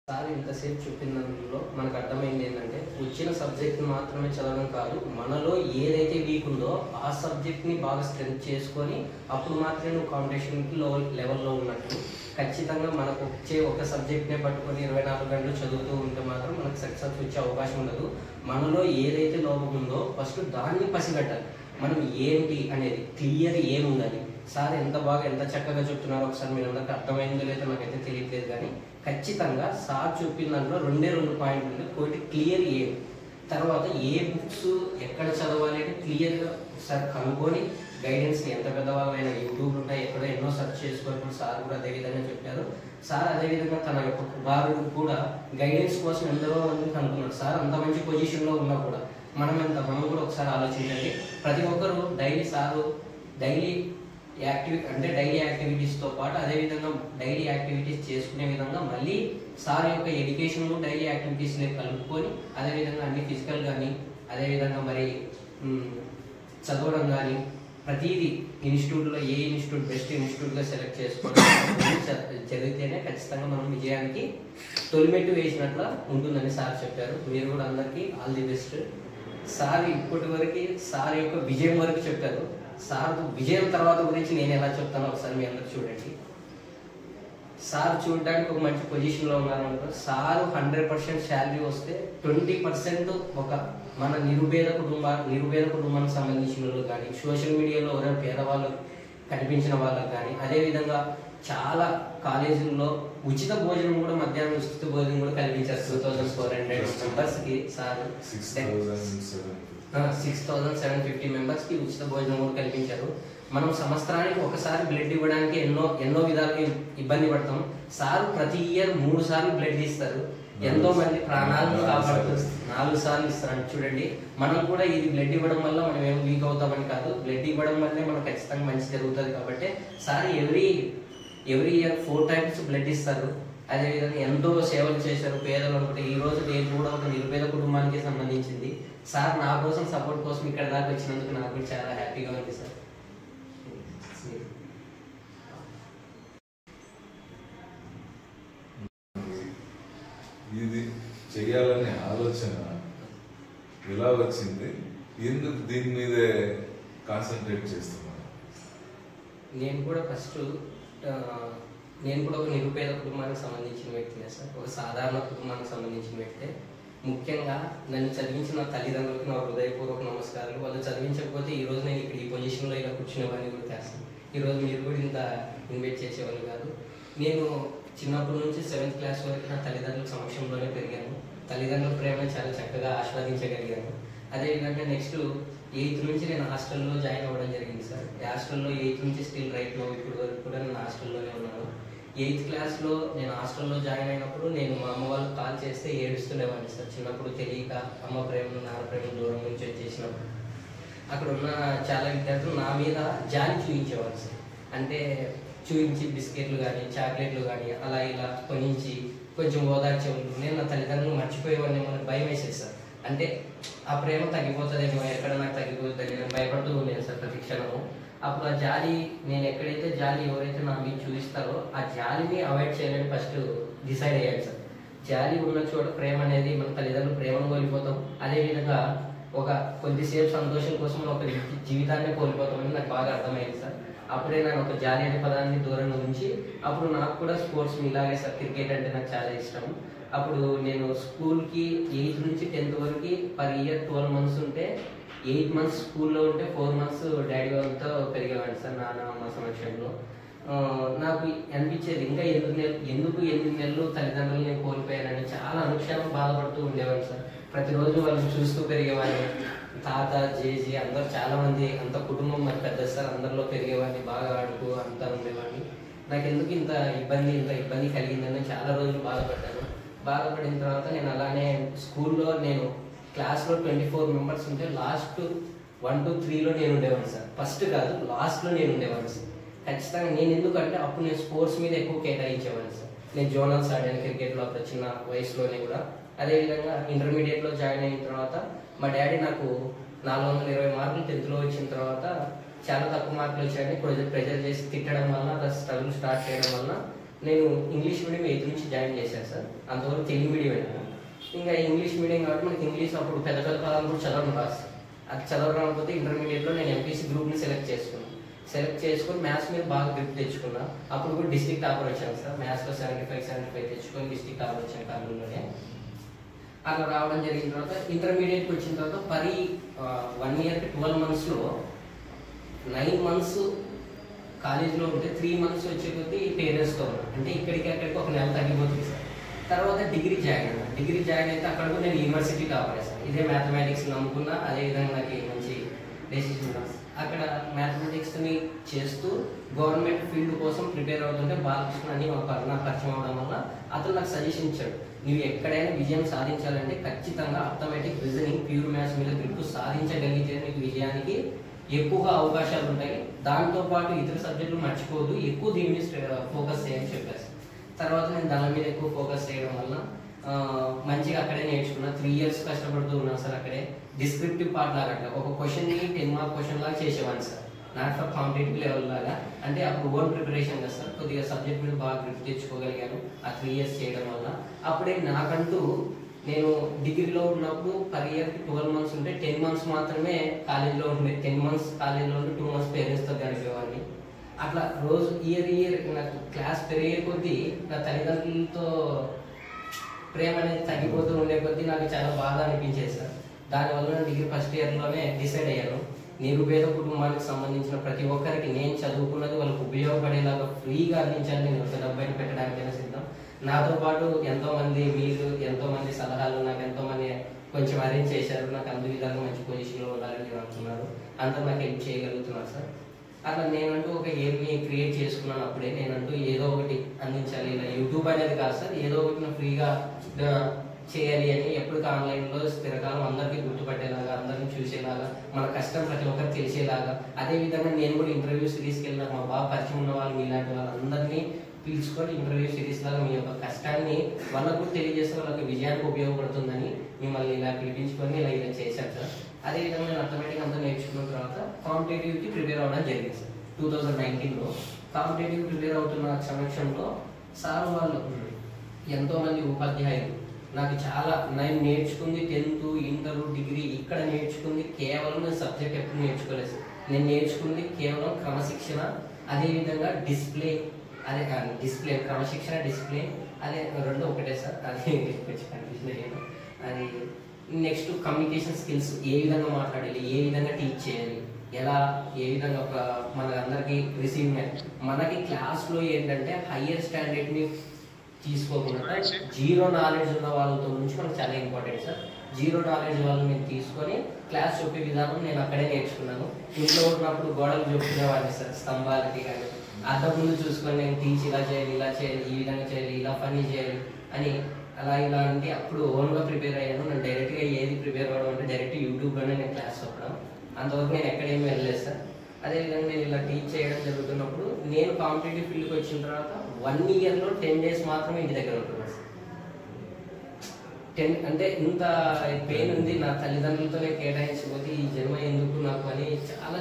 Sir ఇంతసేపు చెప్పిన దానిలో మనకు అర్థమైంది ఏంటంటే వచ్చిన సబ్జెక్ట్ని మాత్రమే చదవడం కాదు, మనలో ఏదైతే వీక్ ఉందో ఆ సబ్జెక్ట్ని బాగా స్ట్రెంత్ చేసుకొని అప్పుడు మాత్రమే నువ్వు కాంపిటీషన్కి లెవెల్లో ఉన్నట్టు. ఖచ్చితంగా మనకు వచ్చే ఒక సబ్జెక్ట్నే పట్టుకొని 24 గంటలు చదువుతూ ఉంటే మాత్రం మనకు సక్సెస్ వచ్చే అవకాశం ఉండదు. మనలో ఏదైతే లోపం ఉందో ఫస్ట్ దాన్ని పసిగట్టాలి. మనం ఏంటి అనేది క్లియర్ ఏముందని సార్ ఎంత బాగా ఎంత చక్కగా చెప్తున్నారో ఒకసారి మీరు అందరికి అర్థమైందో లేదో నాకైతే తెలియట్లేదు, కానీ ఖచ్చితంగా సార్ చెప్పిన దాంట్లో రెండు పాయింట్లు ఉంది. ఒకటి క్లియర్ ఏం, తర్వాత ఏ బుక్స్ ఎక్కడ చదవాలి అని క్లియర్గా ఒకసారి కనుక్కొని గైడెన్స్ని ఎంత పెద్దవాళ్ళైనా యూట్యూబ్ ఉంటాయి, ఎక్కడో ఎన్నో సెర్చ్ చేసుకున్నప్పుడు సార్ కూడా అదేవిధంగా చెప్పారు. సార్ అదేవిధంగా తన యొక్క కుమారుడు కూడా గైడెన్స్ కోసం ఎందరో మందిని కనుక్కున్నాడు. సార్ అంత మంచి పొజిషన్లో ఉన్నా కూడా మనం కూడా ఒకసారి ఆలోచించండి. ప్రతి ఒక్కరు డైలీ యాక్టివిటీస్తో పాటు అదేవిధంగా డైలీ యాక్టివిటీస్ చేసుకునే విధంగా మళ్ళీ సార్ యొక్క ఎడ్యుకేషన్ డైలీ యాక్టివిటీస్ని కలుపుకొని అదేవిధంగా అన్ని ఫిజికల్ కానీ అదేవిధంగా మరి చదవడం కానీ ప్రతిదీ ఇన్స్టిట్యూట్లో ఏ ఇన్స్టిట్యూట్ బెస్ట్ ఇన్స్టిట్యూట్గా సెలెక్ట్ చేసుకోవడం చదివితేనే ఖచ్చితంగా మనం విజయానికి తొలిమెట్టు వేసినట్ల ఉంటుందని సార్ చెప్పారు. మీరు కూడా అందరికీ ఆల్ ది బెస్ట్. సార్ ఇప్పటి వరకు సార్ యొక్క విజయం వరకు చెప్పారు. సార్ విజయం తర్వాత గురించి నేను ఎలా చెప్తానో ఒకసారి మీ అందరు చూడండి. సార్ చూడడానికి ఒక మంచి పొజిషన్లో ఉన్నారనుకో, సార్ 100% శాలరీ వస్తే 20% ఒక మన నిరుపేద కుటుంబానికి సంబంధించిన వాళ్ళు కానీ సోషల్ మీడియాలో ఎవరైనా పేదవాళ్ళు కనిపించిన వాళ్ళకి కానీ అదేవిధంగా చాలా కాలేజీల్లో ఉచిత భోజనం కూడా మధ్యాహ్నం ఉచిత భోజనం కూడా కల్పించారు 2400 మెంబర్స్కి. సార్ 6750 మెంబర్స్కి ఉచిత భోజనం కూడా కల్పించారు. మనం సంవత్సరానికి ఒకసారి బ్లడ్ ఇవ్వడానికి ఎన్నో విధాలుగా ఇబ్బంది పడతాం. సార్ ప్రతి ఇయర్ 3 సార్లు బ్లడ్ ఇస్తారు. ఎంతో మంది ప్రాణాలను కాపాడుతారు. 4 సార్లు ఇస్తారు. చూడండి, మనం కూడా ఇది బ్లడ్ ఇవ్వడం వల్ల మనం ఏం వీక్ అవుతామని కాదు, బ్లడ్ ఇవ్వడం వల్లనే మనం ఖచ్చితంగా మంచి జరుగుతుంది. కాబట్టి sir every year 4 times blood ఇస్తారు. అదేవిధంగా ఎంతో సేవలు చేశారు పేదలు అనుకుంటే. ఈ రోజు నేను కూడా ఒక నిరుపేద కుటుంబానికి సంబంధించింది. సార్ నా కోసం సపోర్ట్ కోసం ఇక్కడ దాకా వచ్చినందుకు నాకు కూడా చాలా హ్యాపీగా ఉంది సార్. ఇది చెయ్యాలనే ఆలోచన ఎలా వచ్చింది? ఎందుకు దీని మీదే కాన్సన్ట్రేట్ చేస్తున్నారు? నేను కూడా ఒక నిరుపేద కుటుంబానికి సంబంధించిన వ్యక్తినే సార్. ఒక సాధారణ కుటుంబానికి సంబంధించిన వ్యక్తే. ముఖ్యంగా నన్ను చదివించిన తల్లిదండ్రులకు నా హృదయపూర్వక నమస్కారాలు. వాళ్ళు చదివించకపోతే ఈరోజు నేను ఇక్కడ ఈ పొజిషన్లో ఇలా కూర్చునేవాడిని కూడా చేస్తాను. ఈరోజు మీరు కూడా ఇంత ఇన్వైట్ చేసేవాళ్ళు కాదు. నేను చిన్నప్పటి నుంచి 7th క్లాస్ వరకు నా తల్లిదండ్రుల సమక్షంలోనే పెరిగాను. తల్లిదండ్రుల ప్రేమను చాలా చక్కగా ఆస్వాదించగలిగాను. అదేవిధంగా నెక్స్ట్ 8th నుంచి నేను హాస్టల్లో జాయిన్ అవ్వడం జరిగింది సార్. హాస్టల్లో 8th నుంచి స్టిల్ రైట్లో ఇప్పుడు వరకు కూడా నేను హాస్టల్లోనే ఉన్నాను. 8th క్లాస్లో నేను హాస్టల్లో జాయిన్ అయినప్పుడు నేను మా అమ్మ వాళ్ళు కాల్ చేస్తే ఏడుస్తుండేవాడిని సార్. చిన్నప్పుడు తెలియక అమ్మ ప్రేమను నాన్న ప్రేమను దూరం నుంచి వచ్చేసినప్పుడు అక్కడ ఉన్న చాలా విద్యార్థులు నా మీద జాలి చూపించేవారు సార్. అంటే చూపించి బిస్కెట్లు కానీ చాక్లెట్లు కానీ అలా ఇలా కొనించి కొంచెం ఓదార్చేవాళ్ళు. నేను నా తల్లిదండ్రులు మర్చిపోయేవాడిని, మనకు భయం వేసేది సార్. అంటే ఆ ప్రేమ తగ్గిపోతుందేమో, ఎక్కడ నాకు తగ్గిపోతుంది నేను భయపడుతూ ఉండేది సార్ ప్రతి క్షణము. అప్పుడు ఆ జాలి నేను ఎక్కడైతే జాలి ఎవరైతే నా మీద చూపిస్తారో ఆ జాలిని అవాయిడ్ చేయాలని ఫస్ట్ డిసైడ్ అయ్యాను సార్. జాలి ఉన్న చోట ప్రేమ అనేది మన తల్లిదండ్రులు ప్రేమను కోల్పోతాం. అదేవిధంగా ఒక కొద్దిసేపు సంతోషం కోసం ఒక జీవితాన్ని కోల్పోతామని నాకు బాగా అర్థమైంది సార్. అప్పుడే నేను ఒక జాలి అనే పదాన్ని దూరంగా ఉంచి అప్పుడు నాకు కూడా స్పోర్ట్స్ ఇలాగే సార్. క్రికెట్ అంటే నాకు చాలా ఇష్టం. అప్పుడు నేను స్కూల్కి 8th నుంచి 10th వరకు పర్ ఇయర్ 12 మంత్స్ ఉంటే 8 మంత్స్ స్కూల్లో ఉంటే 4 మంత్స్ డాడీ వాళ్ళతో పెరిగేవాడిని సార్ నాన్న అమ్మ సమక్షంలో. నాకు అనిపించేది ఇంకా ఎందుకు 8 నెలలు తల్లిదండ్రులు నేను కోల్పోయానని చాలా అనుక్షణం బాధపడుతూ ఉండేవాడిని సార్. ప్రతిరోజు వాళ్ళని చూస్తూ పెరిగేవాడిని. తాత జేజీ అందరూ చాలా మంది, అంత కుటుంబం మరి పెద్ద సార్, అందరిలో పెరిగేవాడిని, బాగా ఆడుతూ అంతా ఉండేవాడిని. నాకు ఎందుకు ఇంత ఇబ్బంది కలిగిందని చాలా రోజులు బాధపడ్డాను. బాధపడిన తర్వాత నేను అలానే స్కూల్లో నేను క్లాస్లో 24 మెంబర్స్ ఉంటే లాస్ట్ 1 to 3లో నేను ఉండేవాడిని సార్. ఫస్ట్ కాదు, లాస్ట్లో నేను ఉండేవాడిని సార్. ఖచ్చితంగా నేను ఎందుకంటే అప్పుడు నేను స్పోర్ట్స్ మీద ఎక్కువ కేటాయించేవాడిని సార్. నేను జోనల్స్ ఆడాను క్రికెట్లో అప్పుడు చిన్న వయసులోనే కూడా. అదేవిధంగా ఇంటర్మీడియట్లో జాయిన్ అయిన తర్వాత మా డాడీ నాకు 420 మార్కులు 10th వచ్చిన తర్వాత చాలా తక్కువ మార్కులు వచ్చాయని ప్రెజర్ చేసి తిట్టడం వల్ల స్ట్రగుల్ స్టార్ట్ చేయడం వల్ల నేను ఇంగ్లీష్ మీడియం 8th నుంచి జాయిన్ చేశాను సార్. అంతవరకు తెలుగు మీడియం అయినా ఇంకా ఇంగ్లీష్ మీడియం కాబట్టి మనకి ఇంగ్లీష్ అప్పుడు పెద్ద పెద్ద పదాలు కూడా చదవడం రాదు సార్. అది చదవకపోతే ఇంటర్మీడియట్లో నేను ఎంపీసీ గ్రూప్ని సెలెక్ట్ చేసుకుని మ్యాథ్స్ మీద బాగా గ్రిప్ తెచ్చుకున్నా. అప్పుడు కూడా డిస్ట్రిక్ట్ టాపర్ వచ్చాను సార్. మ్యాథ్స్లో 75 తెచ్చుకొని డిస్ట్రిక్ట్ టాపర్ వచ్చాను కర్నూలులోనే. అలా రావడం జరిగిన తర్వాత ఇంటర్మీడియట్కి వచ్చిన తర్వాత 1 ఇయర్కి 12 monthsలో 9 months కాలేజీలో ఉంటే 3 months వచ్చే కొద్దీ పేరెంట్స్తో ఉన్నా. అంటే ఇక్కడికి అక్కడికి ఒక నెల తగ్గిపోతుంది సార్. తర్వాత డిగ్రీ జాయిన్ అయితే అక్కడ కూడా నేను యూనివర్సిటీ టాపర్ సార్. ఇదే మ్యాథమెటిక్స్ నమ్ముకున్నా. అదేవిధంగా నాకు మంచి డెసిషన్ అక్కడ మ్యాథమెటిక్స్ని చేస్తూ గవర్నమెంట్ ఫీల్డ్ కోసం ప్రిపేర్ అవుతుంటే బాలకృష్ణ అని నాకు పరిచయం అవడం వల్ల అతను నాకు సజెషన్ ఇచ్చాడు. నువ్వు ఎక్కడైనా విజయం సాధించాలంటే ఖచ్చితంగా అర్థమెటిక్, రీజనింగ్, ప్యూర్ మ్యాథ్స్ మీద గ్రిప్ సాధించగలిగితే నీకు విజయానికి ఎక్కువగా అవకాశాలు ఉంటాయి. దాంతోపాటు ఇతర సబ్జెక్టులు మర్చిపోదు, ఎక్కువ దీని మీద ఫోకస్ చేయని చెప్పేసి తర్వాత నేను దాని మీద ఎక్కువ ఫోకస్ చేయడం వల్ల మంచిగా అక్కడే నేర్చుకున్నా. 3 years కష్టపడుతూ ఉన్నాను సార్. అక్కడే డిస్క్రిప్టివ్ పార్ట్ లాగా అట్లా ఒక క్వశ్చన్ని 10 mark క్వశ్చన్ లాగా చేసేవాడిని sir. Not for competitive level లాగా. అంటే అప్పుడు ఓన్ ప్రిపరేషన్ కదా సార్. కొద్దిగా సబ్జెక్ట్ మీద బాగా గ్రిప్ తెచ్చుకోగలిగాను ఆ 3 years చేయడం వల్ల. అప్పుడే నాకంటూ నేను డిగ్రీలో ఉన్నప్పుడు per yearకి 12 months ఉంటే 10 months మాత్రమే కాలేజీలో ఉండే. 10 months కాలేజీలో ఉంటే 2 months పేరెంట్స్తో గడిపేవాడిని. అట్లా రోజు ఇయర్ నాకు క్లాస్ పెరిగే కొద్దీ నా తల్లిదండ్రులతో ప్రేమ అనేది తగ్గిపోతూ ఉండే కొద్దీ నాకు చాలా బాధ అనిపించేది సార్. దానివల్ల నేను డిగ్రీ ఫస్ట్ ఇయర్లోనే డిసైడ్ అయ్యాను, నిరుపేద కుటుంబానికి సంబంధించిన ప్రతి ఒక్కరికి నేను చదువుకున్నది వాళ్ళకి ఉపయోగపడేలాగా ఫ్రీగా అందించాలి. నేను ఒక డబ్బైన పెట్టడానికైనా సిద్ధం. నాతో పాటు మీరు ఎంతోమంది సలహాలు నాకు ఎంతోమంది కొంచెం అరేంజ్ చేశారు. నాకు అన్ని విధాలుగా మంచి పొజిషన్లో ఉండాలని నేను అనుకున్నాను. అందరూ నాకు హెల్ప్ చేయగలుగుతున్నారు సార్. అట్లా నేనంటూ ఒక ఏమి క్రియేట్ చేసుకున్నాను. అప్పుడే నేనంటూ ఏదో ఒకటి అందించాలి. ఇలా యూట్యూబ్ అనేది కాదు సార్, ఏదో ఒకటి ఫ్రీగా చేయాలి అని ఎప్పటికీ ఆన్లైన్లో స్థిరకాలం అందరికీ గుర్తుపట్టేలాగా, అందరిని చూసేలాగా, మన కష్టం ప్రతి ఒక్కరికి తెలిసేలాగా. అదేవిధంగా నేను కూడా ఇంటర్వ్యూ సిరీస్కి వెళ్ళిన మా బాగా పరిచయం ఉన్న వాళ్ళు మీలాంటి వాళ్ళందరినీ పిలుచుకొని ఇంటర్వ్యూ సిరీస్ లాగా మీ యొక్క కష్టాన్ని వాళ్ళకు తెలియజేస్తే వాళ్ళకి విజయానికి ఉపయోగపడుతుందని మిమ్మల్ని ఇలా పిలిపించుకొని ఇలా చేశాను సార్. అదేవిధంగా నేను అర్థమెటిక్ అంతా నేర్చుకున్న తర్వాత కాంపిటేటివ్కి ప్రిపేర్ అవ్వడం జరిగింది సార్. 2019లో కాంపిటేటివ్ ప్రిపేర్ అవుతున్న సమక్షంలో సార్ వాళ్ళు ఎంతోమంది ఉపాధ్యాయులు నాకు నేను నేర్చుకుంది 10th, ఇంటర్, డిగ్రీ ఇక్కడ నేర్చుకుంది కేవలం నేను సబ్జెక్ట్ ఎప్పుడు నేర్చుకోలేదు సార్. నేను నేర్చుకుంది కేవలం క్రమశిక్షణ, అదేవిధంగా క్రమశిక్షణ, డిసిప్లిన్, అదే రెండు ఒకటే సార్. అది కొంచెం కన్ఫ్యూజన్ అయ్యాను. అది నెక్స్ట్ కమ్యూనికేషన్ స్కిల్స్, ఏ విధంగా మాట్లాడాలి, ఏ విధంగా టీచ్ చేయాలి, ఏ విధంగా మన అందరికి రిసీవ్మెంట్. మనకి క్లాస్లో ఏంటంటే హయ్యర్ స్టాండర్డ్ని తీసుకోకుండా జీరో నాలెడ్జ్ ఉన్న వాళ్ళతో నుంచి మనకు చాలా ఇంపార్టెంట్ సార్. జీరో నాలెడ్జ్ వాళ్ళని నేను తీసుకొని క్లాస్ చెప్పే విధానం నేను అక్కడే నేర్చుకున్నాను. ఇంట్లో ఉన్నప్పుడు గోడలు చెప్పుకునేవాడిని సార్, స్తంభాలకి కానీ. అద్దం ముందు చూసుకొని నేను టీచ్ ఇలా చేయాలి, ఈ విధంగా చేయాలి, ఇలా పని చేయాలి అని ఇలా అంటే అప్పుడు ఓన్గా ప్రిపేర్ అయ్యాను. నేను డైరెక్ట్గా ఏది ప్రిపేర్ అవ్వడం అంటే డైరెక్ట్ యూట్యూబ్లోనే నేను క్లాస్ చెప్పడం. అంతవరకు నేను ఎక్కడేమీ వెళ్ళలేదు సార్. అదేవిధంగా నేను ఇలా టీచ్ చేయడం జరుగుతున్నప్పుడు నేను కాంపిటేటివ్ ఫీల్డ్కి వచ్చిన తర్వాత 1 yearలో 10 days మాత్రమే ఇంటి దగ్గర ఉంటున్నాను సార్. అంటే ఇంత పెయిన్ ఉంది, నా తల్లిదండ్రులతోనే కేటాయించకపోతే ఈ జన్మ ఎందుకు నాకు అని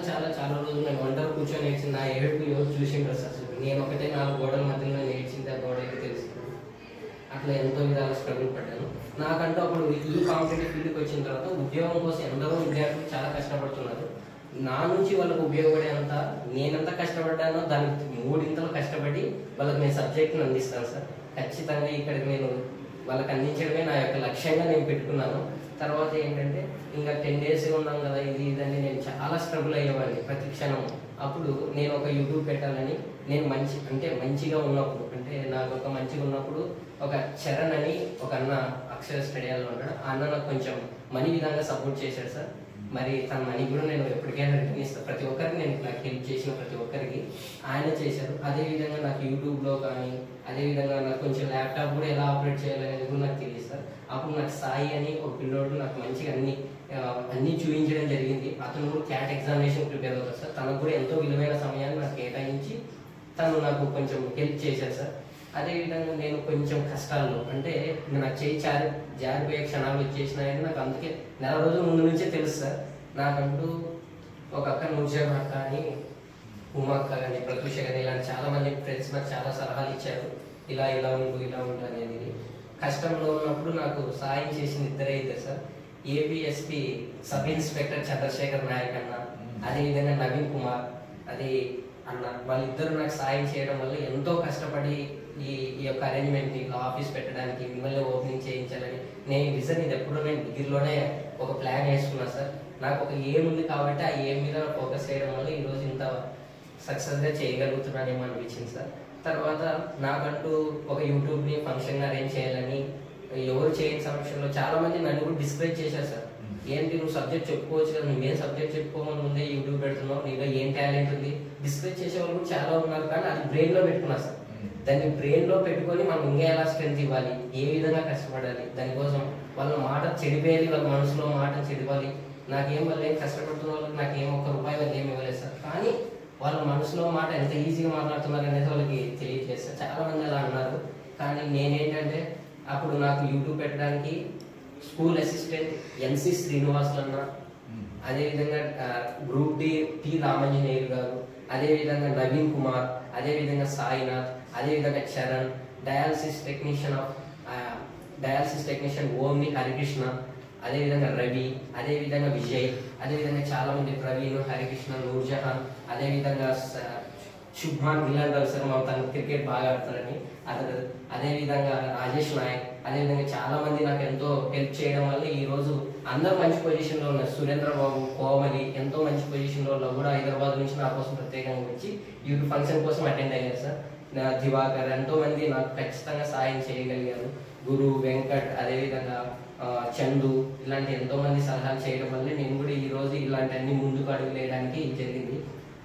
చాలా రోజులు నేను ఒంటరి కూర్చొని నేర్చింది. నా ఏడుపు ఎవరు చూసింటారు సార్. నేను ఒకటే 4 గోడల మధ్యలో నేర్చింది, ఆ గోడకి తెలుస్తుంది. అట్లా ఎంతో విధాలు స్ట్రగుల్ పడ్డాను. నాకంటూ అప్పుడు ఈ కాంపిటేటివ్ ఫీల్డ్కి వచ్చిన తర్వాత ఉద్యోగం కోసం ఎందరో విద్యార్థులు చాలా కష్టపడుతున్నారు. నా నుంచి వాళ్ళకు ఉపయోగపడేంత నేనెంత కష్టపడ్డానో దానికి 3 కష్టపడి వాళ్ళకి నేను సబ్జెక్ట్ని అందిస్తాను సార్. ఖచ్చితంగా ఇక్కడికి నేను వాళ్ళకి అందించడమే నా యొక్క లక్ష్యంగా నేను పెట్టుకున్నాను. తర్వాత ఏంటంటే ఇంకా 10 days ఉన్నాం కదా, ఇదని నేను చాలా స్ట్రగుల్ అయ్యేవాడిని ప్రతి క్షణం. అప్పుడు నేను ఒక యూట్యూబ్ పెట్టాలని నేను మంచిగా ఉన్నప్పుడు, అంటే నాకు మంచిగా ఉన్నప్పుడు ఒక చరణ్ అని ఒక అన్న అక్షర స్టడీలో ఉన్నాడు. ఆ అన్న నాకు కొంచెం మనీ విధంగా సపోర్ట్ చేశాడు సార్. మరి తన మనీ కూడా నేను ఎప్పటికైనా రిటర్న్ ఇస్తాను. ప్రతి ఒక్కరికి నేను నాకు హెల్ప్ చేసిన ప్రతి ఒక్కరికి ఆయన చేశారు. అదేవిధంగా నాకు యూట్యూబ్లో కానీ, అదేవిధంగా నాకు కొంచెం ల్యాప్టాప్ కూడా ఎలా ఆపరేట్ చేయాలనేది కూడా నాకు తెలియదు సార్. అప్పుడు నాకు సాయి అని ఒక పిల్లోడు నాకు మంచిగా అన్నీ చూపించడం జరిగింది. అతను కూడా క్యాట్ ఎగ్జామినేషన్ ప్రిపేర్ అవుతారు సార్. తనకు కూడా ఎంతో విలువైన సమయాన్ని నాకు కేటాయించి తను నాకు కొంచెం హెల్ప్ చేశారు సార్. అదేవిధంగా నేను కొంచెం కష్టాల్లో, అంటే నాకు చేయి జారిపోయే క్షణాలు వచ్చేసినాయని నాకు అందుకే నెల రోజుల ముందు నుంచే తెలుసు సార్. నాకంటూ ఒక అక్క నూర్జాన్ అక్క అని, ఉమా అక్క కానీ, ప్రతూష కానీ, ఇలాంటి చాలామంది ఫ్రెండ్స్ నాకు చాలా సలహాలు ఇచ్చారు. ఇలా ఇలా ఉండు అనేది. కష్టంలో ఉన్నప్పుడు నాకు సాయం చేసిన ఇద్దరే sir. APSP sub inspector Chandrashekar Naik అన్న, అదేవిధంగా నవీన్ కుమార్ అది అన్న, వాళ్ళిద్దరూ నాకు సాయం చేయడం వల్ల ఎంతో కష్టపడి ఈ యొక్క అరేంజ్మెంట్ని ఆఫీస్ పెట్టడానికి, మిమ్మల్ని ఓపెనింగ్ చేయించాలని నేను విజన్ ఇది ఎప్పుడో నేను డిగ్రీలోనే ఒక ప్లాన్ వేసుకున్నా సార్. నాకు ఒక ఎయిమ్ ఉంది కాబట్టి ఆ ఎయిమ్ మీద ఫోకస్ చేయడం వల్ల ఈరోజు ఇంత సక్సెస్గా చేయగలుగుతున్నానేమో అనిపించింది సార్. తర్వాత నాకంటూ ఒక యూట్యూబ్ని ఫంక్షన్ అరేంజ్ చేయాలని ఎవరు చేయని సమక్షంలో చాలా మంది నన్ను కూడా డిస్కరేజ్ చేశారు సార్. ఏంటి నువ్వు సబ్జెక్ట్ చెప్పుకోవచ్చు కదా, నువ్వేం సబ్జెక్ట్ చెప్పుకోమని ముందే యూట్యూబ్ పెడుతున్నావు, నీలో ఏం టాలెంట్ ఉంది, డిస్కరేజ్ చేసే వాళ్ళు కూడా చాలా ఉన్నారు. కానీ అది బ్రెయిన్లో పెట్టుకున్నా సార్. దాన్ని బ్రెయిన్లో పెట్టుకొని మనం ఇంకా ఎలా స్ట్రెంత్ ఇవ్వాలి, ఏ విధంగా కష్టపడాలి, దానికోసం వాళ్ళ మాట చెడిపోయాలి, వాళ్ళ మనసులో మాట చెడిపోవాలి. నాకేం వాళ్ళు ఏం కష్టపడుతున్న వాళ్ళకి నాకేం ఒక్క రూపాయి వాళ్ళు ఏమి ఇవ్వలేదు సార్. కానీ వాళ్ళ మనసులో మాట ఎంత ఈజీగా మాట్లాడుతున్నారు అనేది వాళ్ళకి తెలియట్లేదు సార్. చాలా మంది అలా అన్నారు. కానీ నేనేంటంటే అప్పుడు నాకు యూట్యూబ్ పెట్టడానికి స్కూల్ అసిస్టెంట్ ఎన్సి శ్రీనివాసులు అన్న, అదేవిధంగా గ్రూప్ డి టి రామంజనేయులు గారు, అదేవిధంగా నవీన్ కుమార్, అదేవిధంగా సాయినాథ్, అదేవిధంగా Charan, dialysis technician omni Harikrishna, అదేవిధంగా రవి, అదేవిధంగా విజయ్, అదేవిధంగా చాలా మంది ప్రవీణ్, హరికృష్ణ, నూర్జహాన్, అదేవిధంగా శుభ్మాన్ విలన్ గారు సార్, మా తను క్రికెట్ బాగా ఆడతారని అతను, అదేవిధంగా రాజేష్ నాయక్, అదేవిధంగా చాలా మంది నాకు ఎంతో హెల్ప్ చేయడం వల్ల ఈ రోజు అందరూ మంచి పొజిషన్లో ఉన్నారు. సురేంద్ర బాబు, కోమలి ఎంతో మంచి పొజిషన్లో కూడా హైదరాబాద్ నుంచి నా కోసం ప్రత్యేకంగా వచ్చి యూట్యూబ్ ఫంక్షన్ కోసం అటెండ్ అయ్యారు సార్. దివాకర్ ఎంతో మంది నాకు ఖచ్చితంగా సాయం చేయగలిగారు. గురు, వెంకట్, అదేవిధంగా చందు, ఇలాంటి ఎంతో మంది సలహాలు చేయడం వల్ల నేను కూడా ఈ రోజు ఇలాంటి అన్ని ముందుకు అడుగులు వేయడానికి జరిగింది.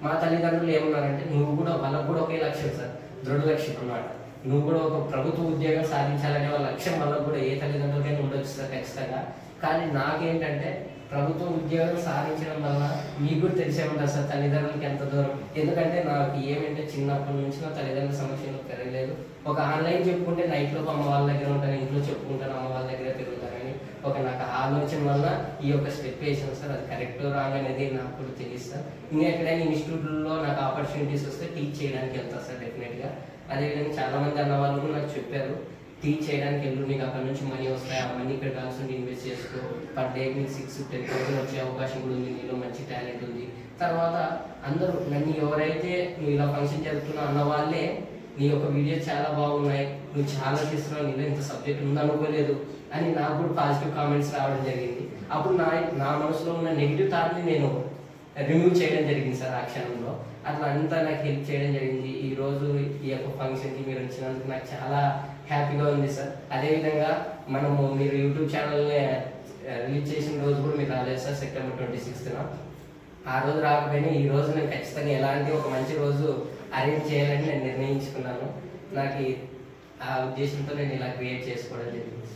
మా తల్లిదండ్రులు ఏమన్నారంటే నువ్వు కూడా, వాళ్ళకు కూడా ఒకే లక్ష్యం సార్, దృఢ లక్ష్యం అన్నమాట. నువ్వు కూడా ఒక ప్రభుత్వ ఉద్యోగం సాధించాలనే వాళ్ళ లక్ష్యం వాళ్ళకు కూడా ఏ తల్లిదండ్రులకైనా ఉండొచ్చు సార్ ఖచ్చితంగా. కానీ నాకేంటంటే ప్రభుత్వ ఉద్యోగం సాధించడం వల్ల మీకు కూడా తెలిసే ఉంటుంది సార్ తల్లిదండ్రులకి ఎంత దూరం. ఎందుకంటే నాకు ఏమంటే చిన్నప్పటి నుంచి నా తల్లిదండ్రుల సమక్షంలో పెరగలేదు. ఒక ఆన్లైన్ చెప్పుకుంటే నైట్లో అమ్మ వాళ్ళ దగ్గర ఉంటాను, ఇంట్లో చెప్పుకుంటాను అమ్మ వాళ్ళ దగ్గర తిరుగుతానని ఒక నాకు ఆలోచన వల్ల ఈ యొక్క స్టెప్ వేసాను సార్. అది కరెక్ట్ రాంగ్ అనేది నాకు కూడా తెలియదు సార్. ఇంకా ఎక్కడైనా ఇన్స్టిట్యూట్లో నాకు ఆపర్చునిటీస్ వస్తే టీచ్ చేయడానికి వెళ్తాను సార్ డెఫినెట్గా. అదేవిధంగా చాలా మంది అన్న వాళ్ళు కూడా నాకు చెప్పారు, టీచ్ చేయడానికి వెళ్ళు, నీకు అక్కడ నుంచి మనీ వస్తాయి, ఆ మనీ ఇక్కడ కాల్సి ఇన్వెస్ట్ చేసుకో, పర్ డే నీకు 6-10,000 వచ్చే అవకాశం కూడా ఉంది, నీలో మంచి టాలెంట్ ఉంది. తర్వాత అందరూ నన్ను ఎవరైతే నువ్వు ఇలా ఫంక్షన్ జరుగుతున్నావు అన్న వాళ్ళే నీ యొక్క వీడియోస్ చాలా బాగున్నాయి, నువ్వు చాలా చేస్తున్నావు, నీలో ఇంత సబ్జెక్ట్ ఉందనుకోలేదు అని నాకు కూడా పాజిటివ్ కామెంట్స్ రావడం జరిగింది. అప్పుడు నా మనసులో ఉన్న నెగిటివ్ థాట్ని నేను రిమూవ్ చేయడం జరిగింది సార్ ఆ క్షణంలో. అట్లా అంతా నాకు హెల్ప్ చేయడం జరిగింది. ఈ రోజు ఈ యొక్క ఫంక్షన్కి మీరు వచ్చినందుకు నాకు చాలా హ్యాపీగా ఉంది సార్. అదేవిధంగా మీరు యూట్యూబ్ ఛానల్ని రిలీజ్ చేసిన రోజు కూడా మీరు రాలేదు సార్, సెప్టెంబర్ 26న. ఆ రోజు రాకపోయినా ఈ రోజు నేను ఖచ్చితంగా ఎలాంటి ఒక మంచి రోజు అరేంజ్ చేయాలని నేను నిర్ణయించుకున్నాను. నాకు ఆ ఉద్దేశంతో నేను ఇలా క్రియేట్ చేసుకోవడం జరిగింది.